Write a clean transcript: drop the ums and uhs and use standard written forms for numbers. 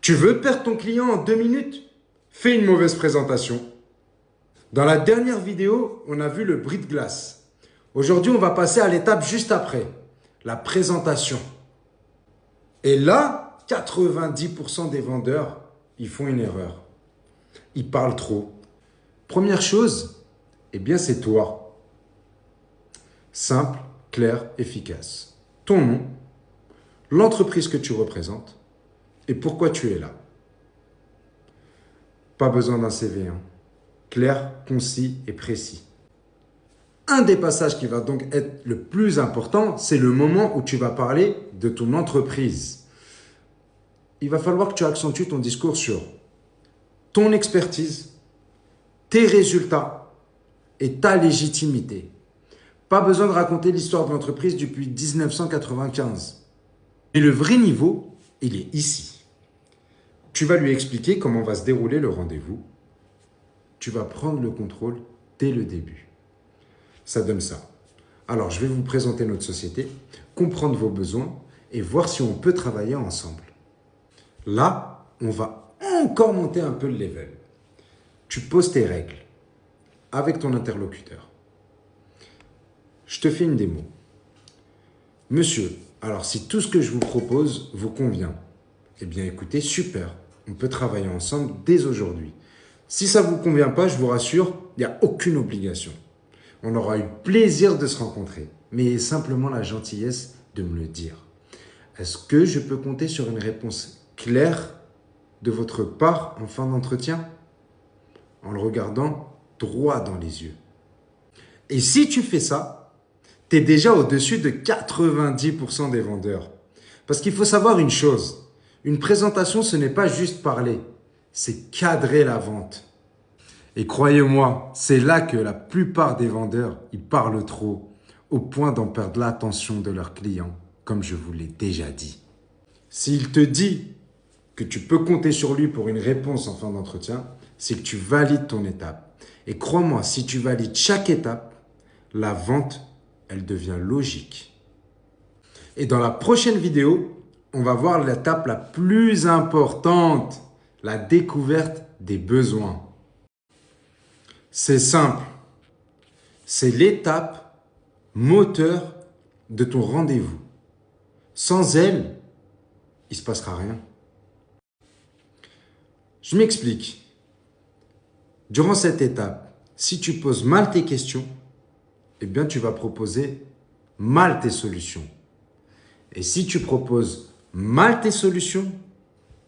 Tu veux perdre ton client en 2 minutes? Fais une mauvaise présentation. Dans la dernière vidéo, on a vu le bris de glace. Aujourd'hui, on va passer à l'étape juste après, la présentation. Et là, 90% des vendeurs, ils font une erreur. Ils parlent trop. Première chose, eh bien c'est toi. Simple, clair, efficace. Ton nom, l'entreprise que tu représentes et pourquoi tu es là. Pas besoin d'un CV, hein. Clair, concis et précis. Un des passages qui va donc être le plus important, c'est le moment où tu vas parler de ton entreprise. Il va falloir que tu accentues ton discours sur ton expertise, tes résultats et ta légitimité. Pas besoin de raconter l'histoire de l'entreprise depuis 1995. Et le vrai niveau, il est ici. Tu vas lui expliquer comment va se dérouler le rendez-vous. Tu vas prendre le contrôle dès le début. Ça donne ça. Alors, je vais vous présenter notre société, comprendre vos besoins et voir si on peut travailler ensemble. Là, on va encore monter un peu le level. Tu poses tes règles avec ton interlocuteur. Je te fais une démo. Monsieur, alors si tout ce que je vous propose vous convient, eh bien écoutez, super, on peut travailler ensemble dès aujourd'hui. Si ça ne vous convient pas, je vous rassure, il n'y a aucune obligation. On aura eu plaisir de se rencontrer, mais simplement la gentillesse de me le dire. Est-ce que je peux compter sur une réponse claire de votre part en fin d'entretien? En le regardant droit dans les yeux. Et si tu fais ça, tu es déjà au-dessus de 90% des vendeurs. Parce qu'il faut savoir une chose, une présentation, ce n'est pas juste parler, c'est cadrer la vente. Et croyez-moi, c'est là que la plupart des vendeurs, ils parlent trop, au point d'en perdre l'attention de leurs clients, comme je vous l'ai déjà dit. S'il te dit que tu peux compter sur lui pour une réponse en fin d'entretien, c'est que tu valides ton étape. Et crois-moi, si tu valides chaque étape, la vente, elle devient logique. Et dans la prochaine vidéo, on va voir l'étape la plus importante, la découverte des besoins. C'est simple. C'est l'étape moteur de ton rendez-vous. Sans elle, il ne se passera rien. Je m'explique. Durant cette étape, si tu poses mal tes questions, eh bien tu vas proposer mal tes solutions. Et si tu proposes mal tes solutions,